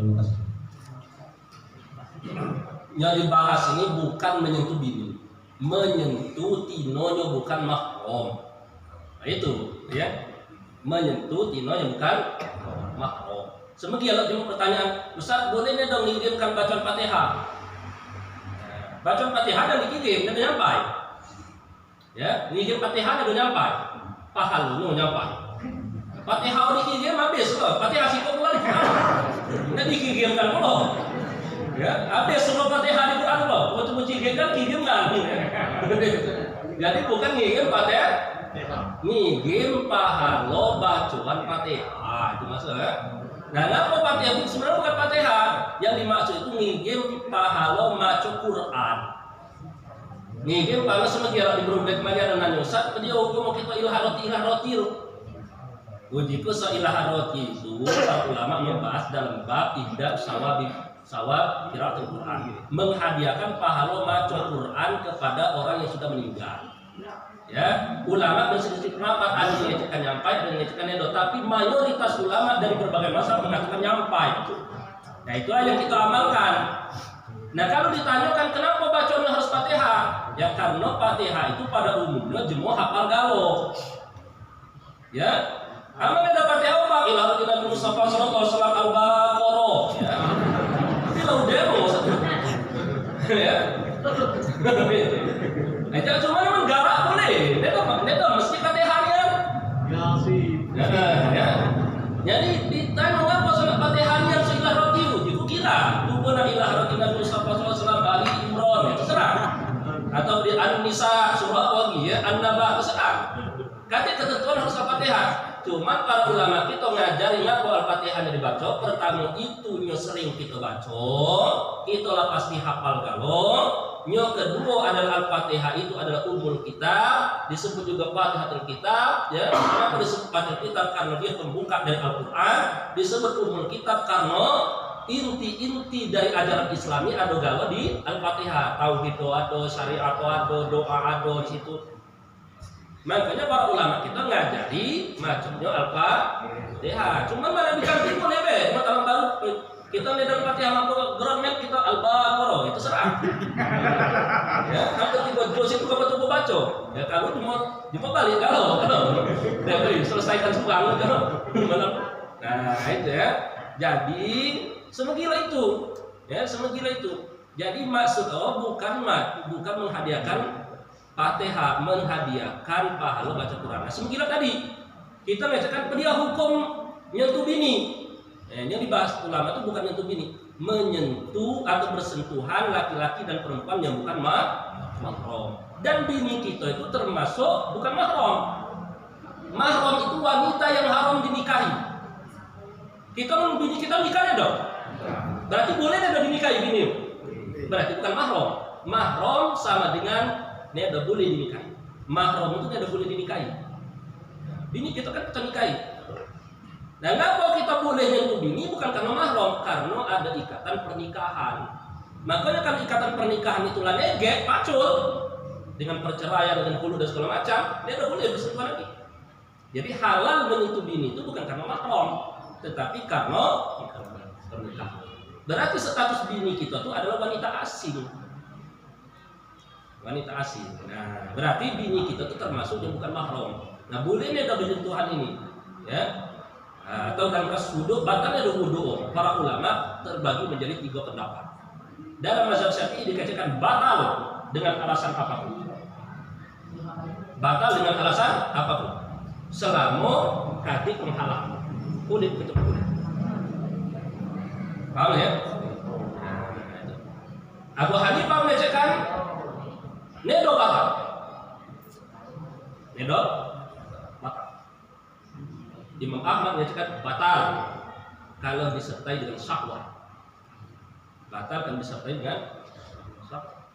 Terima kasih. Yang dibahas ini bukan menyentuh bini, menyentuh tinonya bukan mahram. Nah, itu ya, menyentuh tinonya bukan mahram. Semegialah cuma pertanyaan, Ustaz boleh nih dong ngirimkan bacaan Fatihah? Bacaan Fatihah dan dikirim dan nyampai. Ya, ngirim Fatihah dan nyampai. Pahalu nyampai. Fatihah dikirim habis loh. Fatihah sih kok mulai. Nggak dikirimkan loh. Ya, habis semua Fatihah di Quran loh. Waktu mengirimkan kirimkan. Jadi bukan ngirim Fatihah, ngirim pahala bacaan Fatihah. Itu maksudnya. Nah, apa Fatihah sebenarnya bukan Fatihah. Yang dimaksud itu ngirim pahala maca Quran. Ngirim pahala semegiara di berubah kemana dan Ustaz, dia hukum kita ilaharoti. Uji ke ilaharoti itu para ulama membahas dalam bab ihda sawab qiraatul Quran, menghadiahkan pahala maca Quran kepada orang yang sudah meninggal. Ya, ulama berselisih pendapat, ada yang mengatakan nyampai, ada yang mengatakan edo, tapi mayoritas ulama dari berbagai masa mengatakan nyampai. Nah, itulah yang kita amalkan. Nah, kalau ditanyakan kenapa bacaannya harus Fatihah? Ya karena Fatihah itu pada umumnya jemaah hafal galau. Ya, amal ada Fatihah apa? Ilah kita Mustafa sallallahu alaihi wasallam al-Baqarah. Ya, bila udah mau ya. Nah, cuma memang garak boleh. Dia mesti Fatihahnya. Ya. Jadi ditanya mengapa salat Fatihahnya seilah roti itu kira. Bukan ilah roti Nabi Mustafa sallallahu alaihi wasallam Ali Imran itu serah. Atau di An-Nisa surah lagi ya, An-Naba terserah. Kata ketentuan harus Al-Fatihah. Cuma para ulama kita ngajari bahwa Al-Fatihah dibaca, pertama itunya sering kita baca, itulah pasti hafal galau. Yang kedua adalah Al-Fatihah itu adalah umul kitab, disebut juga Fatihatul Kitab, ya. Kenapa disebut Fatihatul Kitab? Karena dia pembuka dari Al-Qur'an, disebut umul kitab karena inti-inti dari ajaran Islami ada galau di Al-Fatihah, tauhid ada, syariat ada, doa ada di situ. Makanya para ulama kita ngajari macamnya Al-Fatihah. Cuma mana diganti boleh be, cuma tahun baru kita lihat Al-Fatihah mampu gerak kita Al-Baqarah itu serah. Ya, kalau tiba terus itu kamu tuh baca. Ya kalau cuma balik kalau selesaikan semua kalau. Nah, itu ya. Jadi semegila itu. Ya, semegila itu. Jadi maksud bukan menghadiahkan Fatihah, menghadiahkan pahala baca Quran. Nah, semegila tadi kita bacakan dia hukum nyentuh bini. Yang dibahas ulama itu bukan nyentuh bini, menyentuh atau bersentuhan laki-laki dan perempuan yang bukan mahram. Dan bini kita itu termasuk bukan mahram. Mahram itu wanita yang haram dinikahi. Kita bini kita nikahnya dong. Berarti boleh ada dinikahi bini. Berarti bukan mahram. Mahram sama dengan ini ada boleh dinikahi. Mahram itu ada boleh dinikahi. Bini kita kan kita nikahi. Nah, kenapa kita boleh nyentuh bini? Bukan karena mahram, karena ada ikatan pernikahan. Makanya kan ikatan pernikahan itu lah nege, pacul dengan perceraian, dengan hulu dan segala macam, dia tidak boleh bersentuhan lagi. Jadi halal menyentuh bini itu bukan karena mahram, tetapi karena pernikahan. Berarti status bini kita itu adalah wanita asing. Wanita asing. Nah, berarti bini kita itu termasuk yang bukan mahram. Nah, boleh nih ada bersentuhan ini, ya. Atau dalam kasus wudu, batalnya ada wudu. Para ulama terbagi menjadi 3 pendapat. Dalam mazhab Syafi'i dikatakan batal dengan alasan apapun. Batal dengan alasan apapun. Selama hati menghalang kulit itu kulit. Paham ya? Abu Hanifah mengatakan nedo batal. Nedo batal. Imam Ahmad menyatakan batal kalau disertai dengan syahwat. Batal kan disertai dengan syahwat.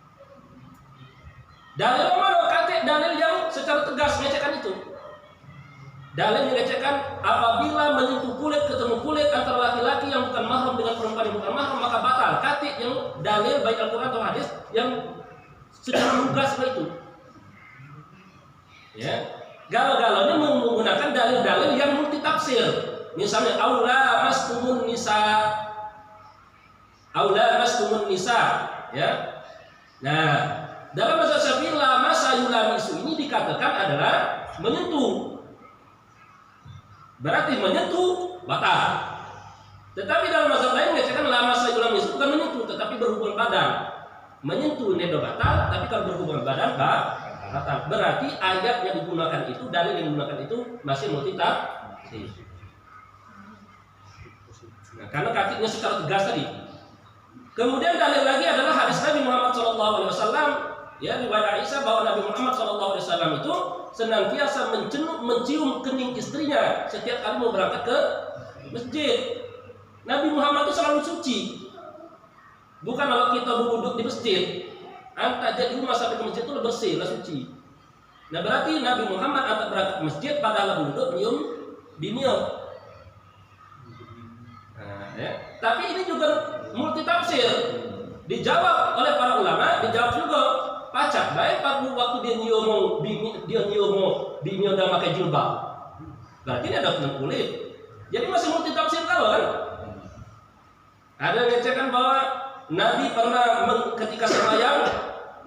Dalil mana? Dalil yang secara tegas menyatakan itu. Dalil menyatakan apabila menyentuh kulit ketemu kulit antara laki-laki yang bukan mahram dengan perempuan yang bukan mahram maka batal. Katik yang dalil baik Al-Quran atau hadis yang secara lugas seperti itu. Ya. Galau-galaunya menggunakan dalil-dalil yang multitafsir. Misalnya aula mastumun nisa. aula mastumun nisa, ya. Nah, dalam mazhab Syafi'i lamasa yulamisu ini dikatakan adalah menyentuh. Berarti menyentuh batal. Tetapi dalam mazhab lain mengatakan lamasa yulamisu bukan menyentuh tetapi berhubungan badan. Menyentuh nedo batal, tapi kalau berhubungan badan batal. Berarti ayat yang digunakan itu, dalil yang digunakan itu masih multitafsir. Nah, karena kakinya secara tegas tadi. Kemudian dalil lagi adalah hadis Nabi Muhammad SAW, ya, riwayat Aisyah bahwa Nabi Muhammad SAW itu senantiasa mencium kening istrinya setiap kali mau berangkat ke masjid. Nabi Muhammad itu selalu suci. Bukan kalau kita duduk di masjid, antar jadi rumah sampai ke masjid itu lebih bersih, lebih suci. Nah berarti Nabi Muhammad antar berangkat ke masjid padahal duduk nyium biniau. Nah, ya. Tapi ini juga multitafsir. Dijawab oleh para ulama, dijawab juga pacak. Baik waktu dia nyium biniau dan pakai jilbab. Berarti ini ada penuh kulit. Jadi masih multitafsir kalau kan? Ada yang ngecekkan bahwa Nabi pernah ketika sembahyang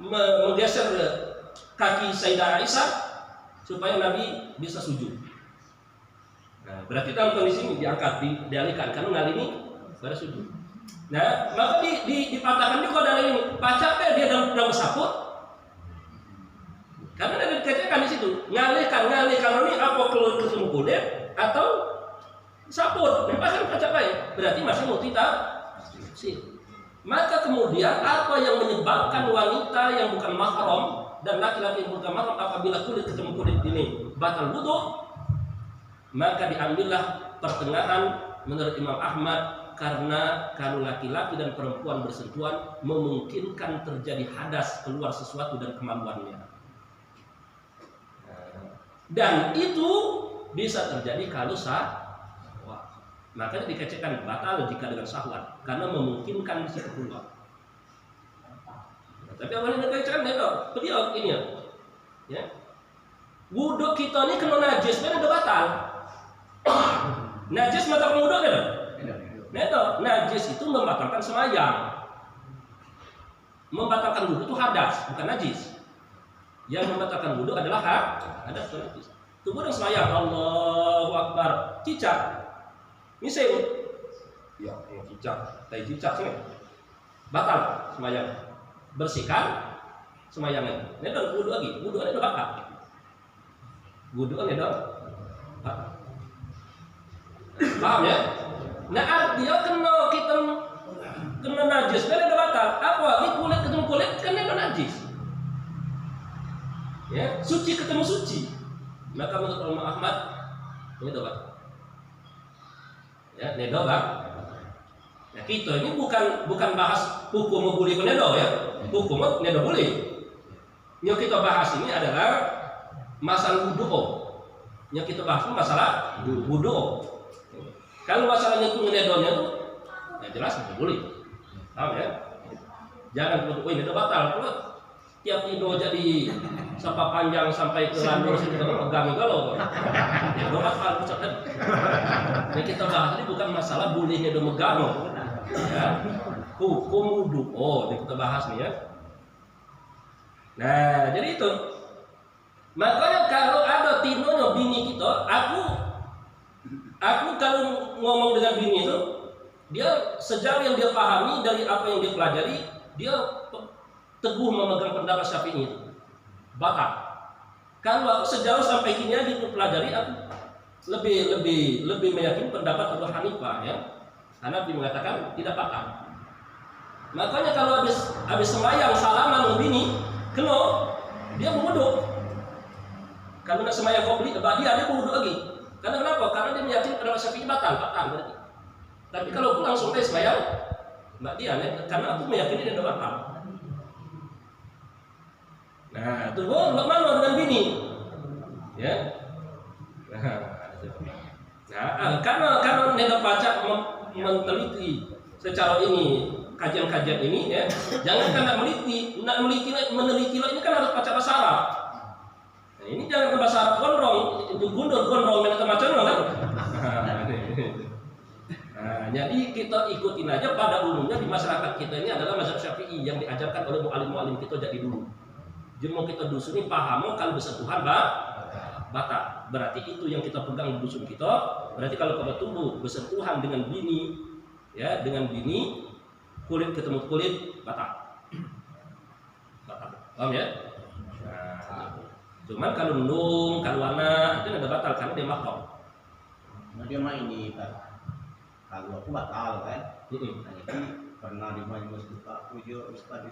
menggeser kaki Sayyidah Aisyah supaya Nabi bisa sujud. Nah, berarti dalam kondisi ini diangkat, dialihkan karena Nabi ini pada sujud. Nah, maka dipatahkan juga dari ini. Pacapnya dia dalam bersaput. Karena ada dikatakan di situ ngalihkan ini apa keluar ketemu kulit atau saput. Memang kan pacapnya berarti masih multitafsir. Maka kemudian apa yang menyebabkan wanita yang bukan mahram dan laki-laki yang bukan mahram apabila kulit ketemu kulit ini batal wudu, maka diambillah pertengahan menurut Imam Ahmad karena kalau laki-laki dan perempuan bersentuhan memungkinkan terjadi hadas keluar sesuatu dan kemaluannya. Dan itu bisa terjadi kalau makanya dikecekkan batal jika dengan syahwat karena memungkinkan bisa keluar. Nah, tapi awalnya dikecekkan beliau ini ya. Wudhu kita ini kena najis, mana ada batal. Najis batalkan wudhu kan? Najis itu membatalkan sembahyang. Membatalkan wudhu itu hadas, bukan najis. Yang membatalkan wudhu adalah hadas atau najis. Tubuh dan sembahyang Allahu Akbar, cicak. Misal, ya kalau cicak sih, batal sembahyang. Bersihkan sembahyangnya. Ini ada wudhu lagi, wudhu ada batal. Wudhu ada batal. Paham ya? Nah dia kena najis, kan ada batal. Apa lagi kulit ketemu kulit kan ada najis. Ya, suci ketemu suci. Maka menurut ulama Ahmad ini batal. Ya, nedo kan? Nah kita ini bukan bahas hukum boleh ke nedo ya, hukum nedo boleh. Yang kita bahas ini adalah masalah wudu. Yang kita bahas itu masalah wudu. Kalau masalahnya itu nedonya itu, ya jelas nedo boleh. Paham ya? Jangan wudu nedo batal. Kalau tiap nedo jadi sampai panjang sampai ke landur kita pegang kalau nedo batal pusat tadi. Yang kita bahas ini bukan masalah bolehnya do megang, ya. Hukum wudu. Ini kita bahas nih ya. Nah, jadi itu. Makanya kalau ada tinonya bini kita, aku kalau ngomong dengan bini itu, dia sejauh yang dia pahami dari apa yang dia pelajari, dia teguh memegang pendapat Syafi'i itu. Batal. Kalau aku sejauh sampai kini aja pelajari, aku lebih meyakini pendapat Abu Hanifah ya. Hanafi mengatakan tidak batal. Makanya kalau habis sembahyang salaman ngebini, kena dia berwudu. Kalau nak sembahyang qobliyah dia berwudu lagi. Karena kenapa? Karena dia meyakini pendapat Syafi'i batal berarti. Tapi kalau aku langsung sembahyang mbak dia, karena aku meyakini dia batal. Nah, itu mana dengan bini? Ya. Nah, karena neda pacak meneliti secara ini kajian-kajian ini ya, jangan karena meneliti ini kan harus baca bahasa Arab. Nah, ini jangan ke bahasa Arab gondrong, itu gondrong macam-macam kan. Nah, Nah, jadi kita ikutin aja pada umumnya di masyarakat kita ini adalah mazhab Syafi'i yang diajarkan oleh mualim-mualim kita jadi dulu. Jemaah kita dusun ini paham kalau bersentuhan batak. Berarti itu yang kita pegang di dusun kita. Berarti kalau kita tumbuh bersentuhan dengan bini, ya dengan bini, kulit ketemu kulit batak. Paham ya? Nah, cuman kalau nung, kalau anak itu ada batal karena dia makam. Nah, dia mah ini kan. Kalau aku batal kan. Nah, jadi pernah di majelis buka pujo ustaz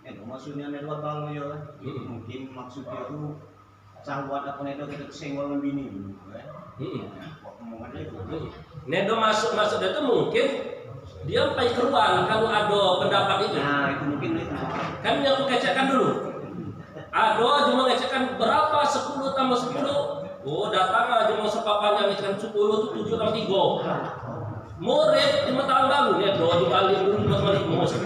itu maksudnya ada dua bang ya kan. Mungkin maksudnya itu sahabat apa itu kita senggol bini dulu kan. Omongannya itu. Nedo masuk itu mungkin dia sampai keruan kalau ada pendapat itu. Nah, itu mungkin itu. Kan yang kecekkan dulu. Ada cuma ngecekkan berapa 10 tambah 10. Oh, datang aja mau sepapan yang ngecekkan 10 itu 7 tambah 3. Murid 5 tahun lalu ya, doa dibalik dulu mau 10.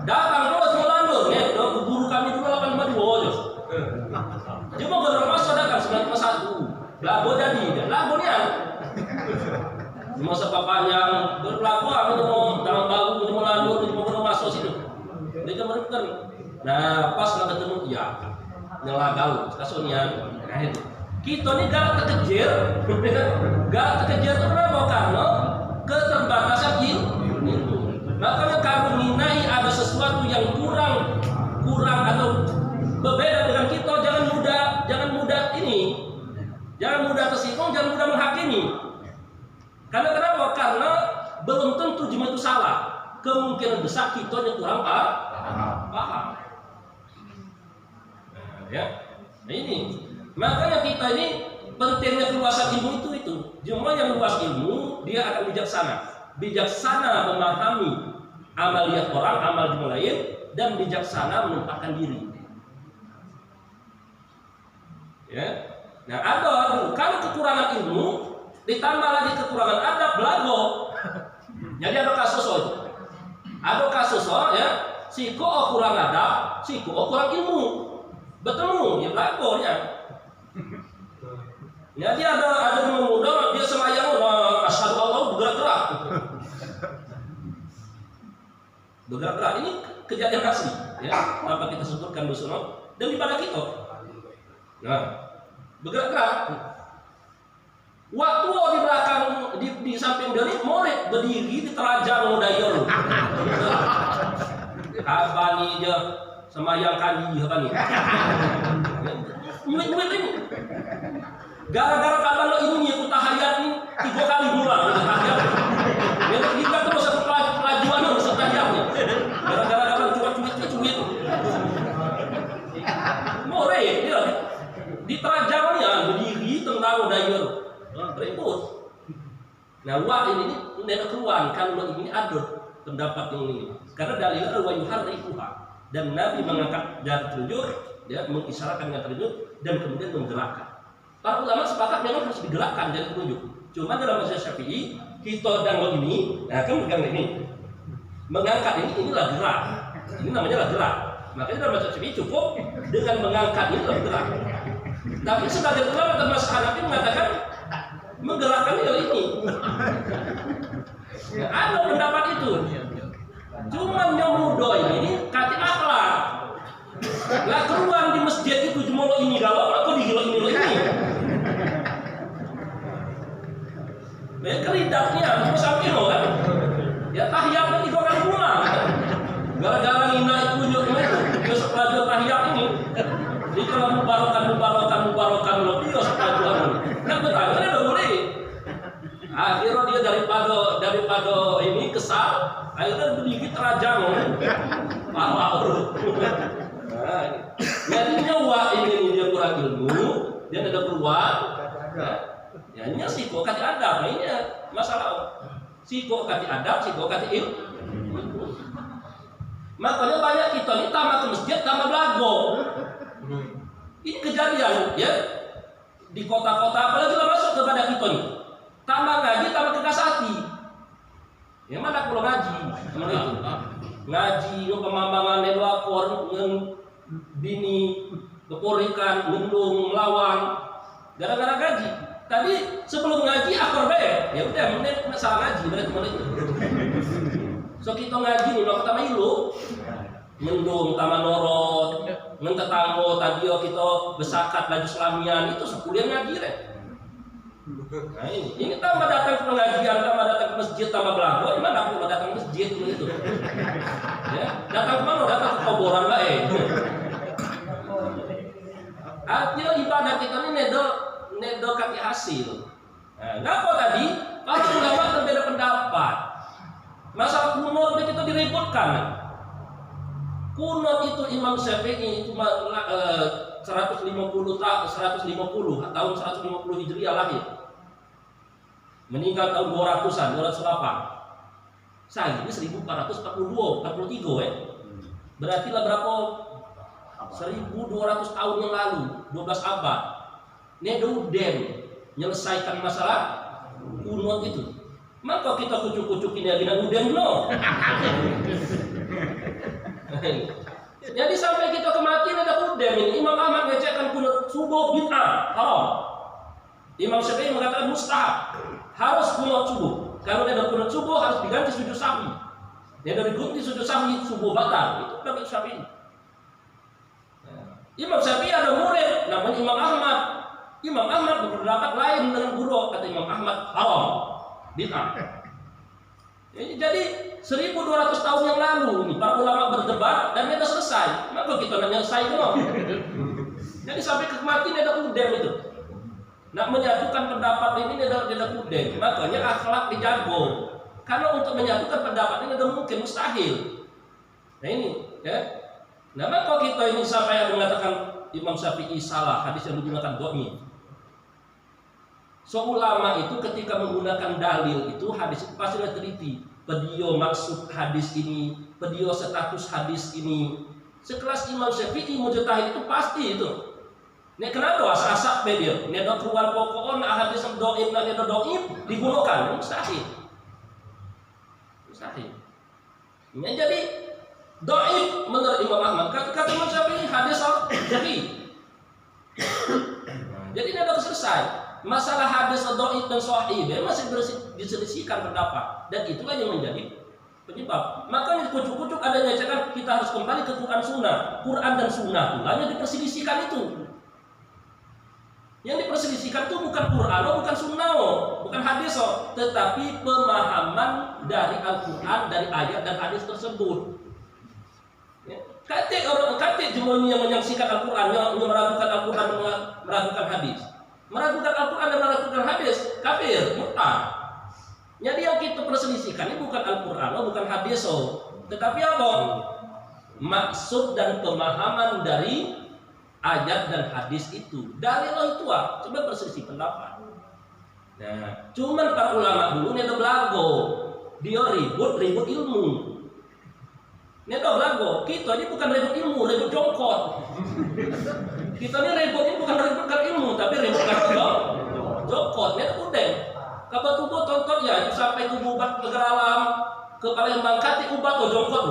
Datang terus melandur ya, doa guru kami dulu 852 aja. Cuma beberapa masa datang 951. Lagu jadi, dan lagu dia. Cuma sepapan yang berlaku aku mau dalam bagu mau melandur mau masuk situ. Dia cuma kan. Nah, pas nggak ketemu ya, nyelagau, kasunya. Nah itu. Kita ini gak terkejar kenapa? Karena keterbatasan ilmu. Makanya kamu minai ada sesuatu yang kurang atau berbeda dengan kita, jangan mudah ini, jangan mudah tersinggung, jangan mudah menghakimi. Karena kenapa? Karena belum tentu jemaah itu salah. Kemungkinan besar kita yang kurang paham. Ya, nah ini. Makanya kita ini pentingnya keluasan ilmu itu. Jemaah yang luas ilmu dia akan bijaksana memahami amaliyat orang, amal jemaah lain, dan bijaksana menempatkan diri. Ya, nah ada kalau kekurangan ilmu ditambah lagi kekurangan adab belago. Jadi ada kasus ya, siko kurang adab, siko kurang ilmu, bertemu ya belago ya. Jadi ada yang muda dia semayang asyhadu Allah bergerak-gerak. Ini kejadian asli ya, apa kita sebutkan dosono dan ibadah kita. Nah, bergerak-gerak. Waktu di belakang di samping dia murid berdiri di terajang mudayol. Abani dia semayang kali abani. Murid ini gara-gara kapan lo ini ikut tahayat nih 3 kali bulan tahayat. Dia juga terus satu pelajuan lo tahayatnya. Gara-gara kapan cuit. More dia di terajangnya berdiri tentang dayur. Berikut. Nah, ini tidak keluar kalau ini ada pendapat yang ini. Karena dalilnya wa yuharriquha dan Nabi mengangkat jari telunjuk, dia mengisyaratkan dengan telunjuk dan kemudian menggerakkan. Para ulama sepakat memang harus digerakkan jari telunjuk. Cuma dalam mazhab Syafi'i kita dan ini, nah kan pegang ini, mengangkat inilah gerak. Ini namanya gerak. Makanya dalam mazhab Syafi'i cukup dengan mengangkat ini gerak. Tapi sebagian ulama termasuk Hanafi mengatakan menggerakkan ini. Ya, ada pendapat itu. Cuman yang muda ini kati akhlak. Lah keluar di masjid itu cuma lo ini galau, aku digilo ini lo ini. Ya keridaknya, cuma sampai lo kan. Ya tahiyatnya 3 kali pulang. Gara-gara Nina itu unjuk itu, dia sepelajar tahiyat ini. Jadi kalau mubarokan lo dia sepelajar ini. Kan bertanya kan udah boleh. Akhirnya dia daripada ini kesal, akhirnya berdiri terajang. Parah. Nah, jadi nyawa ini dia kurang ilmu, dia ada keluar. Ya, nya siko kati adab, ini masalah. Siko kati adab, siko kati ilmu. Makanya banyak kita ini tamat ke masjid, tamat belago. Ini kejadian ya di kota-kota, apalagi kita masuk kepada kita ini. Tambah ngaji, tambah kekas hati. Yang mana kalau ngaji? Itu. Ngaji, pemambangan lelakor, bini, keporikan, mendung, melawan. Gara-gara ngaji. Tadi sebelum ngaji akor bae. Ya udah, menit salah ngaji berarti mulai itu. So kita ngaji nih, lo pertama ilu. Mendung taman norot, ngentetanggo tadi kita besakat laju selamian itu sekuliah ngaji rek. Nah ini tambah datang ke pengajian, tambah datang ke masjid, tambah belago, gimana aku datang ke masjid gitu. Ya, datang ke mana? Datang ke kuburan lah Artinya ibadah kita ini nedo kaki hasil. Nah, kenapa tadi? Kalau ulama berbeda pendapat, masalah kunut kita diributkan. Kunut itu Imam Syafi'i itu 150 tahun 150 Hijriah lahir. Meninggal tahun 200-an, 208. Saya ini 1442, 43 ya. Berarti lah berapa? 1200 tahun yang lalu, 12 abad. Neduden menyelesaikan masalah kunut itu. Maka kita kucuk-kucukin ya gina uden no. Jadi sampai kita kematian ada kudem ini. Imam Ahmad ngecekkan kunut subuh bid'ah, haram. Imam Syafi'i mengatakan mustahab, harus kunut subuh. Kalau dia ada kunut subuh harus diganti sujud sahwi. Dia dari ganti sujud sahwi subuh batal. Itu pendapat Syafi'i. Imam Syafi'i ada murid namanya Imam Ahmad. Imam Ahmad berpendapat lain dengan guru, kata Imam Ahmad haram, bid'ah. Jadi 1200 tahun yang lalu ini para ulama berdebat dan sudah selesai. Maka kita nak selesai no. Jadi sampai ke kematian ada kudem itu. Nak menyatukan pendapat ini ada kudem. Makanya akhlak dijago. Karena untuk menyatukan pendapat ini ada mungkin mustahil. Nah ini, ya. Nah maka kita ini sampai yang mengatakan Imam Syafi'i salah hadis yang digunakan dhaif. So ulama itu ketika menggunakan dalil itu hadis itu pasti teliti. Pedio maksud hadis ini, pedio status hadis ini. Sekelas Imam Syafi'i mujtahid itu pasti itu. Nek kenapa asa-asa pedio? Nek dok keluar pokokon hadis dhaif dan nek dhaif digunakan mustahil. Mustahil. Ya, jadi dhaif menurut Imam Ahmad kata Imam Syafi'i hadis dhaif. Jadi nek dok selesai. Masalah hadis dhaif dan sahih masih diselisihkan pendapat dan itulah yang menjadi penyebab. Makanya kucuk-kucuk adanya kan kita harus kembali ke Quran Sunnah. Quran dan Sunnah itu hanya diperselisihkan itu. Yang diperselisihkan itu bukan Quran, bukan Sunnah, bukan hadis, tetapi pemahaman dari Al-Quran, dari ayat dan hadis tersebut. Kata jumlah yang menyaksikan Al-Quran, yang meragukan Al-Quran, meragukan hadis. Meragukan Al-Quran dan meragukan hadis, kafir, murtad. Jadi yang kita perselisihkan ini bukan Al-Quran, bukan hadis, tetapi apa? Maksud dan pemahaman dari ayat dan hadis itu. Dalil itu coba perselisih pendapat. Nah, cuman para ulama dulu ini ada belago, dia ribut ilmu. Ini ada belago, kita ini bukan ribut ilmu, ribut jongkot. Kita ini ribut ini bukan ributkan ilmu, tapi ributkan jokot. Ini udah. Kabar tubuh tonton ya, sampai ke bubat negara alam, ke Palembang kati ubat atau jongkot.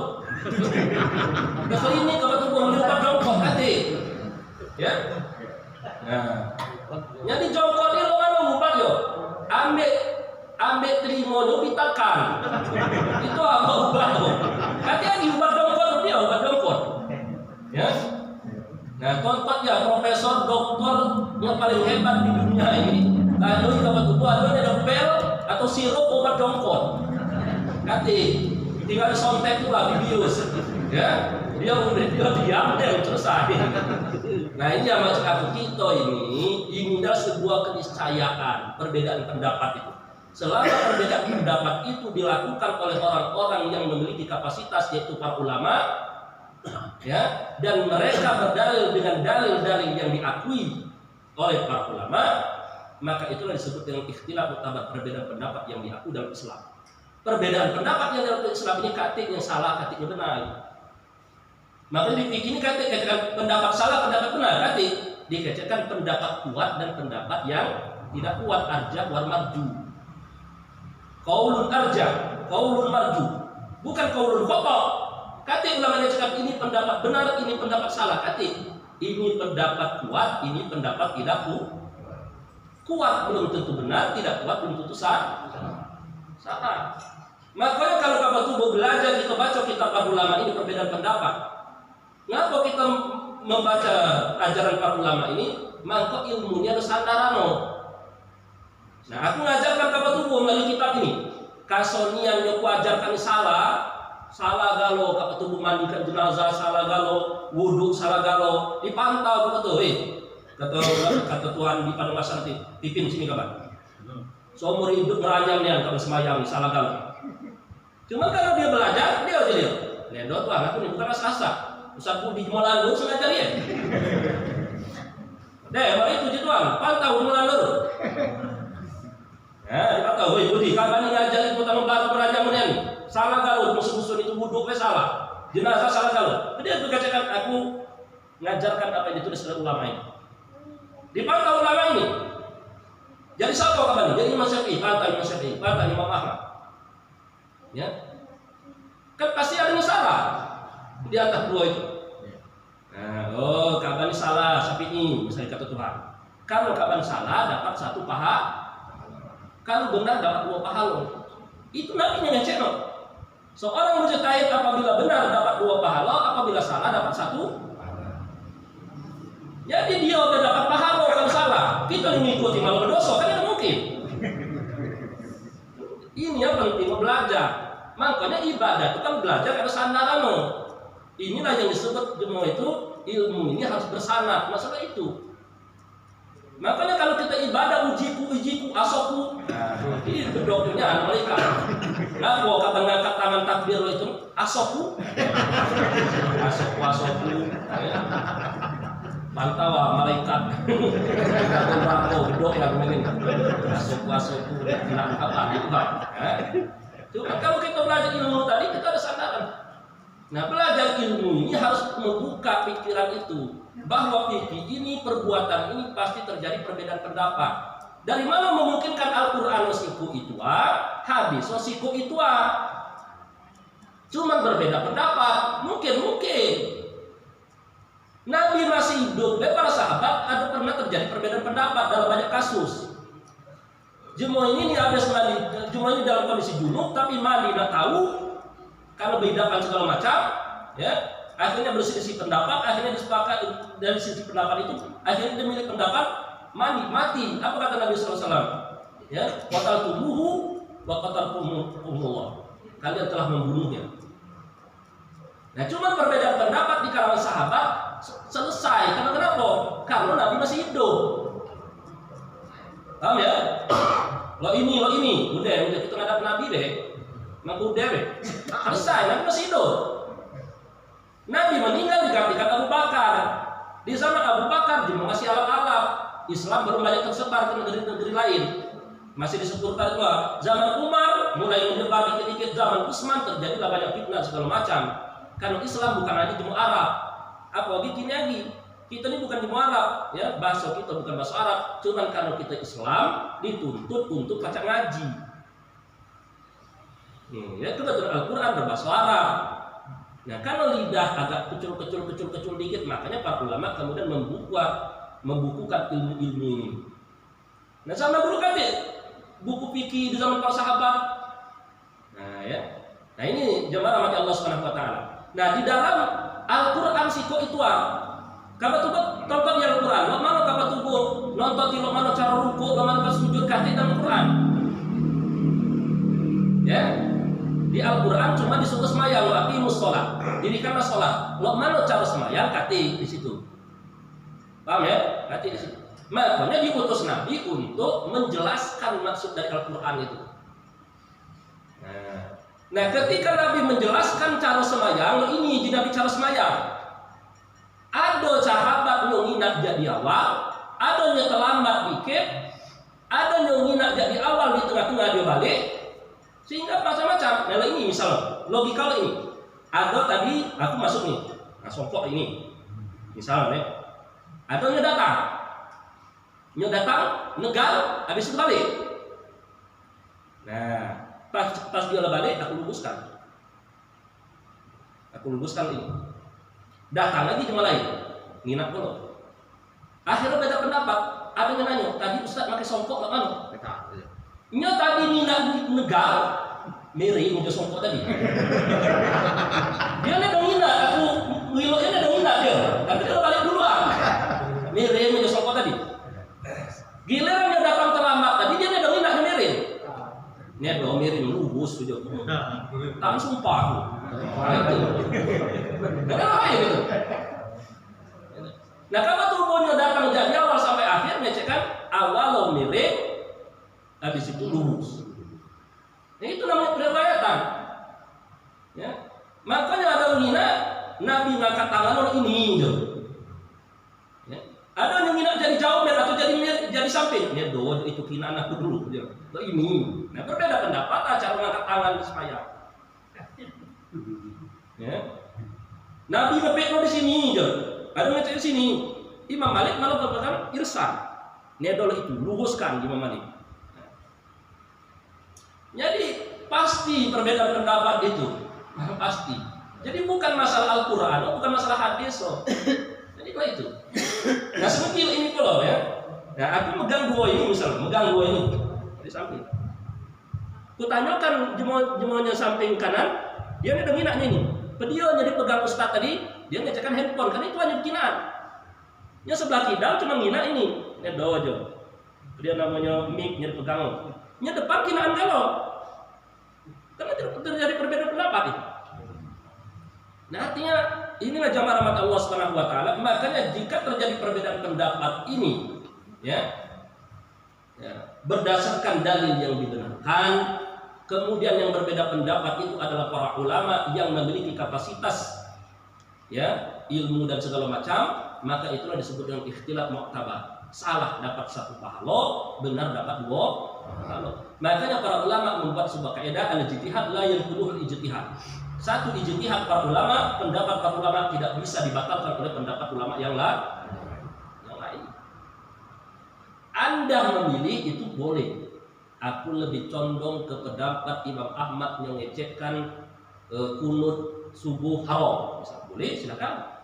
Kesel ini kabar tubuh ubat jongkot kati. Ya. Nah, jadi jongkot ini lo kan ubat yo. Ambil terima lo pitakan. Itu apa ubat tuh? Kati lagi ubat jongkot dia ubat jongkot. Ya. Nah, tonton ya profesor, doktor yang paling hebat di dunia ini. Lalu kabar tubuh ada pil atau sirup obat jongkot. Kati tinggal disontek tuh lah bibius. Ya, dia diam dan selesai. Nah ini yang maksud aku kita ini adalah sebuah keniscayaan perbedaan pendapat itu. Selama perbedaan pendapat itu dilakukan oleh orang-orang yang memiliki kapasitas yaitu para ulama, ya, dan mereka berdalil dengan dalil-dalil yang diakui oleh para ulama, maka itulah disebut dengan ikhtilaf mu'tabar, perbedaan pendapat yang diakui dalam Islam. Perbedaan pendapat yang dalam Islam ini katik yang salah, katik yang benar. Maka di fikih ini katakan pendapat salah, pendapat benar, katik dikatakan pendapat kuat dan pendapat yang tidak kuat, arjah wal marju. Qaulun arjah, qaulun marju, bukan qaulun khata'. Katik ulama cakap ini pendapat benar, ini pendapat salah. Katik ini pendapat kuat, ini pendapat tidak kuat. Kuat belum tentu benar, tidak kuat belum tentu salah. Makanya kalau kamu tubuh belajar kita baca kitab para ulama ini perbedaan pendapat. Ngapa kita membaca ajaran para ulama ini? Maka ilmunya ada sandarano. Nah, aku ngajarkan kamu tubuh melalui kitab ini. Kasonian yang kuajarkan salah galo kamu tubuh mandikan jenazah, salah galo wudhu, salah galo dipantau kamu tuh. Kata Tuhan di pada masa nanti pipin sini kapan? Seumur hidup merajam nih kalau semayang salah galau. Cuma kalau dia belajar dia aja dia. Ledot Tuhan aku nih bukan asa-asa. Ustaz Budi Molandu sengaja dia. Deh, baru itu Tuhan pantau Molandu. Ya, dipantau. Woi Budi, kapan ngajarin kita membantu merajam nih? Salah galau musuh-musuh itu wudhu salah. Jenazah salah galau. Dia berkatakan aku ngajarkan apa yang ditulis oleh ulama ini. Dipantau ulama ini. Jadi siapa kapan ini? Jadi Imam Syafi'i, pantau Imam Syafi'i, pantau Imam Ahmad. Ya. Kan pasti ada yang salah di antara dua itu. Nah, kapan ini salah Syafi'i, misalnya kata Tuhan. Kalau kapan salah dapat satu paha, kalau benar dapat dua pahala. Itu nabinya ngecek no. Seorang mujtahid apabila benar dapat dua pahala, apabila salah dapat satu. Jadi dia udah dapat pahala kalau salah. Kita mengikuti malah berdosa kan tidak mungkin. Ini yang penting belajar. Makanya ibadah itu kan belajar ada sandaran. Inilah yang disebut semua itu ilmu ini harus bersanad. Masalah itu. Makanya kalau kita ibadah ujiku, asoku, itu dokternya malaikat. Nah, kalau kata ngangkat tangan takbir itu asoku. Mantau malaikat. Kalau rako gedok yang mungkin asoku tidak apa itu kan. Cuma kalau kita belajar ilmu tadi kita ada sandaran. Nah, belajar ilmu ini harus membuka pikiran itu bahwa fikih ini perbuatan ini pasti terjadi perbedaan pendapat. Dari mana memungkinkan Al-Qur'an wasiku itu hadis wasiku itu cuma berbeda pendapat, mungkin Nabi masih hidup, para sahabat ada pernah terjadi perbedaan pendapat dalam banyak kasus. Jemaah ini habis mandi, jemaah ini dalam kondisi junub tapi mandi tidak tahu karena bedakan segala macam, ya. Akhirnya berselisih pendapat, akhirnya disepakati dari sisi pendapat itu, akhirnya dia milih pendapat mati. Apa kata Nabi SAW? Ya, qataltumuhu wa qataltumullah. Kalian telah membunuhnya. Nah, cuma perbedaan pendapat di kalangan sahabat selesai. Karena kenapa? Karena Nabi masih hidup. Paham ya? Lo ini, udah kita ngadap Nabi deh. Mampu deh. Selesai, Nabi masih hidup. Nabi meninggal digantikan Abu Bakar. Di zaman Abu Bakar dia masih alap-alap. Islam baru banyak tersebar ke negeri-negeri lain. Masih disebutkan juga zaman Umar mulai menyebar dikit-dikit, zaman Utsman terjadilah banyak fitnah segala macam. Karena Islam bukan hanya jemu Arab. Apalagi gini lagi, kita ini bukan jemu Arab, ya bahasa kita bukan bahasa Arab. Cuman karena kita Islam dituntut untuk baca ngaji. Ya kebetulan Al-Quran berbahasa Arab. Nah, kalau lidah agak kecil dikit, makanya para ulama kemudian membukukan ilmu-ilmu ini. Nah, sama dulu kan buku fikih di zaman para sahabat. Nah, ya. Nah, ini jemaah rahmati Allah Subhanahu wa taala. Nah, di dalam Al-Qur'an siko itu kamu tuh tonton yang Al-Qur'an, lo mana kamu tunggu nonton di lo mana cara ruku, lo mana sujud kaki dalam Al-Qur'an. Ya. Di Al-Qur'an cuma disuruh sembahyang, wa aqimus shalah. Dirikanlah salat. Lo mana cara sembahyang kaki di situ. Paham ya? Kaki di situ. Makanya diutus Nabi untuk menjelaskan maksud dari Al-Qur'an itu. Nah, ketika Nabi menjelaskan cara sembahyang, ini di Nabi cara sembahyang. Ada sahabat yang nginap jadi awal, ada yang terlambat dikit, ada yang nginap jadi awal di tengah-tengah dia balik, sehingga macam-macam. Nah, ini misalnya logika ini. Ada tadi aku masuk nih, nah songkok ini, misalnya, ada yang datang, negal, habis itu balik. Nah. Pas dia balik, aku luruskan ini. Datang lagi cuma lain, nginap dulu. Akhirnya beda pendapat. ada yang nanya, tadi Ustaz pakai songkok nggak mana? Nya tadi minat negar, miring udah songkok tadi. Dia ada minat, aku wiloknya ada minat dia, tapi dia balik duluan. Miring udah songkok tadi. Giliran dia datang terlambat tadi dia ada minat miring. Ini ada miring lurus tuh. Tak sumpah aku. Kenapa ya gitu? Nah kalau tubuhnya datang dari awal sampai akhir, ngecekkan awal lo miring, habis itu lurus. Nah, itu namanya periwayatan. Ya, makanya ada mengira Nabi ngangkat tangan orang ini, gitu. Ya. Ada yang minat jadi jauh atau jadi samping. Ya doa itu kina anakku dulu, dia. Ini. Nah berbeda pendapat cara ngangkat tangan di sembahyang. Ya. Nabi ngepek di sini, gitu. Ada ngecek di sini. Imam Malik malah berkata irsan. Ini adalah itu luruskan Imam Malik. Jadi pasti perbedaan pendapat itu pasti. Jadi bukan masalah Al-Quran, bukan masalah hadis. Jadi kok itu. Nah semikil ini pula ya. Nah aku megang dua ini misalnya, megang dua ini di samping. Ku tanyakan jemaahnya samping kanan, dia ada minatnya ini. Dia jadi pegang ustaz tadi, dia ngecekkan handphone, kan itu hanya bikinan. Yang sebelah kidal cuma minat ini, dojo. Dia namanya mic, jadi pegang. Yang depan kinaan kalau, karena terjadi perbedaan pendapat itu. Nah artinya inilah jamaah rahmat Allah Subhanahu Wa Taala. Makanya jika terjadi perbedaan pendapat ini, ya berdasarkan dalil yang dibenarkan. Kemudian yang berbeda pendapat itu adalah para ulama yang memiliki kapasitas ya ilmu dan segala macam, maka itulah disebut dengan ikhtilaf mu'tabar. Salah dapat satu pahala, benar dapat dua pahala. Makanya para ulama membuat sebuah kaidah al-ijtihad la yanquduhu al-ijtihad. Satu ijtihad para ulama, pendapat para ulama tidak bisa dibatalkan oleh pendapat ulama yang lain. Anda memilih itu boleh. Aku lebih condong ke pendapat Imam Ahmad yang ngecekkan kunut subuh haram. Bisa boleh, silakan.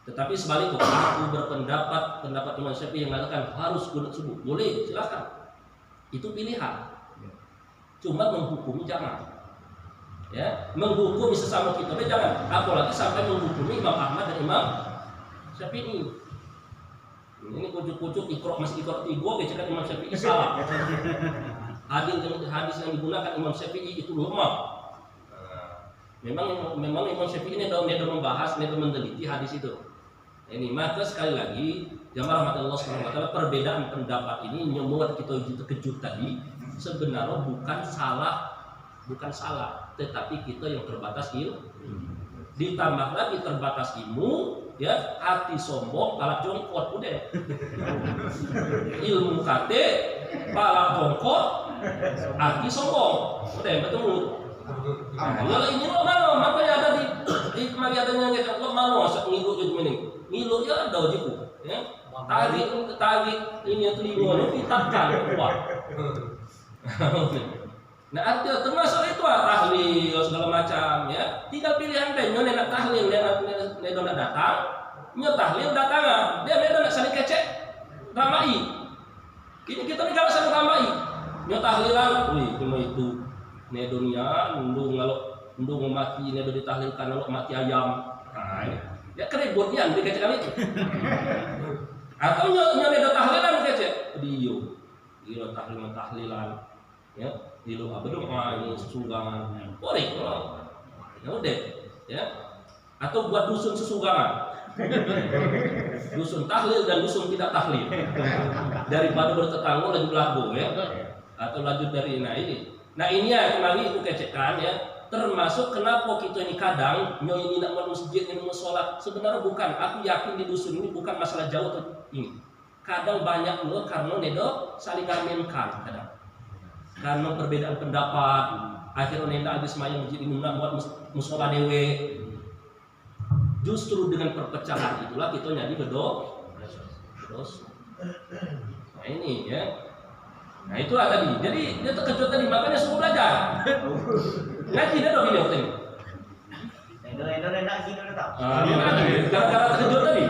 Tetapi sebaliknya aku berpendapat Imam Syafi'i yang mengatakan harus kunut subuh. Boleh, silakan. Itu pilihan. Cuma menghukumi jangan. Ya, menghukumi sesama kita jangan. Apalagi sampai menghukumi Imam Ahmad dan Imam Syafi'i. Ini kucuk-kucuk masih ikro 3 bicara Imam Syafi'i salah. Hadis yang digunakan Imam Syafi'i itu lemah. Memang Imam Syafi'i ini sudah membahas, sudah meneliti hadis itu. Ini maka sekali lagi jamaah rahmat Allah Subhanahu Wa Taala, perbedaan pendapat ini membuat kita terkejut tadi. Sebenarnya bukan salah, tetapi kita yang terbatas ilmu. Ditambah lagi terbatas ilmu. Ya, hati sombong, pala jongkot udah. Ilmu kate, pala jongkot, hati sombong. Udah betul. Kalau ini lo mana? Makanya ada di kemari adanya kita lo mana asal ngilu jadi ini. Ngilu ya ada jiku. Ya, tarik ini telinga ini ditakan kuat. Nah artinya termasuk itu tahlil segala macam ya. Tinggal pilihan deh, nyonya nak tahlil, dia nak datang, nyonya tahlil datang, dia nak saling kecek, ramai. Kini kita ni kalau saling ramai, nyonya tahlilan, wih cuma itu, nedonia, nundung mati, nedo ditahlilkan, kalau mati ayam, nah ya keributian di kecekan itu. Atau nyonya nedo tahlilan kecek, dia tahlilan, ya. Dilu berdoa ini sesunggangan boleh ya udah ya atau buat dusun sesunggangan dusun tahlil dan dusun tidak tahlil daripada bertetangga lanjut lagu ya atau lanjut dari nah ini ya kembali itu kecekan ya termasuk kenapa kita ini kadang nyoy ini nak masjid ini mau sholat sebenarnya bukan aku yakin di dusun ini bukan masalah jauh atau ini kadang banyak loh karena nedo saling ngaminkan kadang karena perbedaan pendapat akhirnya nenda habis main masjid ini buat musola dewe justru dengan perpecahan itulah kita jadi berdosa. Nah ini ya nah itulah tadi jadi dia terkejut tadi makanya suruh belajar ngaji dia dong video tadi gara-gara terkejut tadi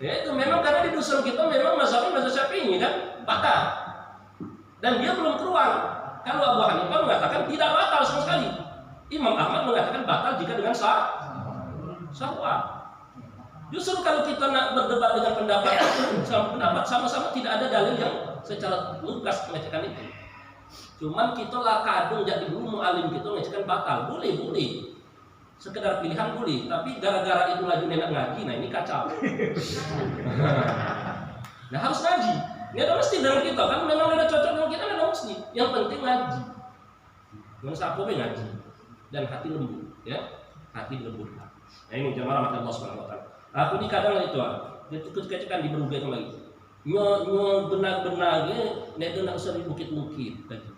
Ya itu memang karena di dusun kita memang mazhab Syafi'i kan batal. Dan dia belum keluar. Kalau Abu Hanifah mengatakan tidak batal sama sekali. Imam Ahmad mengatakan batal jika dengan syahwat. Justru kalau kita nak berdebat dengan pendapat sama-sama tidak ada dalil yang secara lugas mengatakan itu. Cuman kita lah kadung jadi dulu mu'alim kita mengatakan batal. Boleh. Sekedar pilihan boleh, tapi gara-gara itu lagi nenek ngaji, nah ini kacau. Nah harus ngaji. Ini ada mesti dalam kita kan memang ada cocok dengan kita ada mesti. Yang penting ngaji. Yang sapu ngaji dan hati lembut, ya hati lembut. Nah ini jamaah rahmat Allah Subhanahu Wa Taala. Aku ni kadang itu ketika di berbagai lagi. Nyo benar-benar nek nak usah bukit-bukit tadi.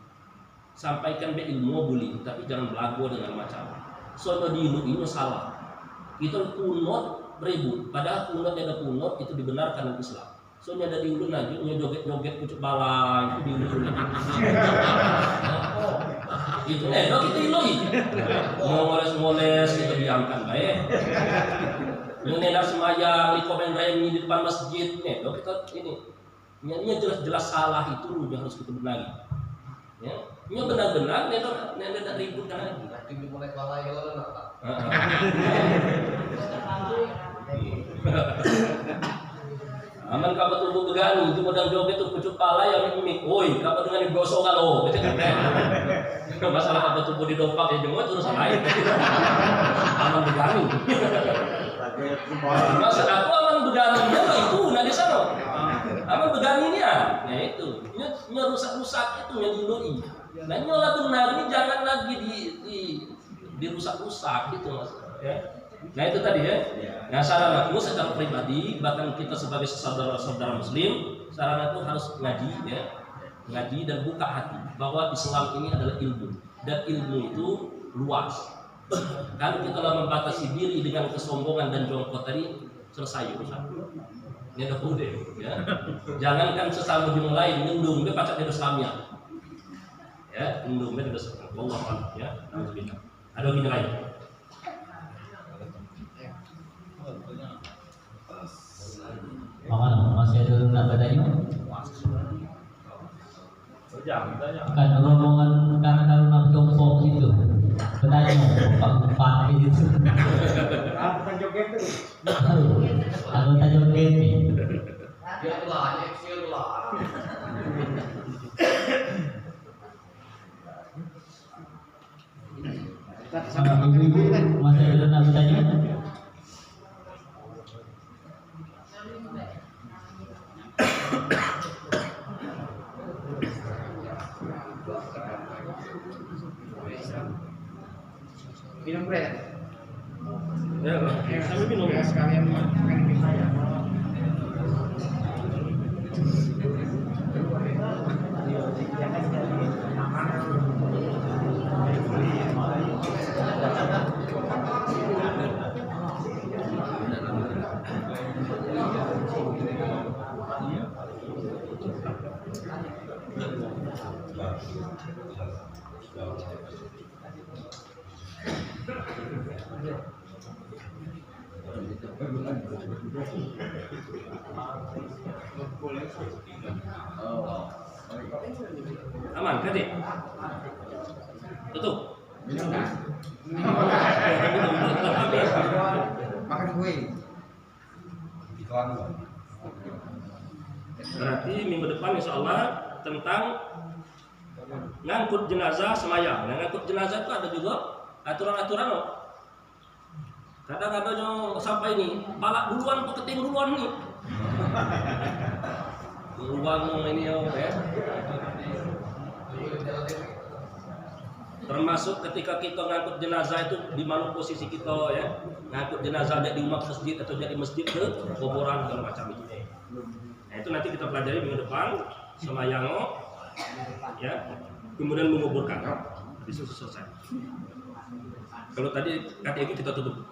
Sampaikan be ilmu boleh, tapi jangan belagu dengan macam. Soalnya ini salah. Kita kunut berebut, padahal kunut ada kunut itu dibenarkan dalam Islam. Soalnya ada diulun aja, joget-joget pucuk balai itu diulun. Itu dok itu iloi. Ngoles-ngoles kita diamkan baik. Mengenal semayang di komen remi di depan masjid, dok kita ini. Ini jelas-jelas salah itu yang harus kita benahi. Ya, ini benar-benar tidak ribut kan lagi. Nanti mulai balai kalau nak. Aman kabar tubuh begani itu modal joget itu pucuk pala yang ini. Oi, kabar dengan digosok kalau betul kan? Masalah kabar tubuh di dompak ya jemut urusan lain. Aman begani. Maksud aku aman begani dia itu nanti sana. Aman begani ini ya, itu. Ini rusak-rusak itu yang diloi. Nah nyola benar ini jangan lagi dirusak-rusak gitu maksudnya. Ya. Nah itu tadi ya. Nah saran aku secara pribadi bahkan kita sebagai saudara muslim, saran aku harus ngaji ya, ngaji dan buka hati bahwa Islam ini adalah ilmu dan ilmu itu luas. Kalau kita membatasi diri dengan kesombongan dan jongkok tadi selesai urusan. Ini ada kode ya. Jangankan sesama jumlah lain ngendung dia pacak dia Islamnya. Ya, ngendung dia Islam. Wallahu ya. Alhamdulillah. Ada gini lain. Masih ada nak bertanya? Kan rombongan karena nak jongkok itu bertanya empat itu. Apa joget itu? Anggota joget ni. Dia lah, dia lah. Ibu-ibu masih ada nak bertanya? Minum bre. Ya, sambil minum Sekalian makan kita ya. Aman, Kak? Tutup. Minum kan? Makan kue. Iklan. Berarti minggu depan insya Allah tentang ngangkut jenazah semayang. Nah, ngangkut jenazah itu ada juga aturan-aturan loh. Kadang-kadang yang sampai ini balak duluan atau keting duluan nih. Duluan ini ya. Termasuk ketika kita ngangkut jenazah itu di mana posisi kita ya. Ngangkut jenazah ada di rumah masjid atau jadi masjid ke kuburan segala macam itu. Nah, itu nanti kita pelajari minggu depan semayang ya. Kemudian menguburkan. Bisa selesai. Kalau tadi KTG kita tutup.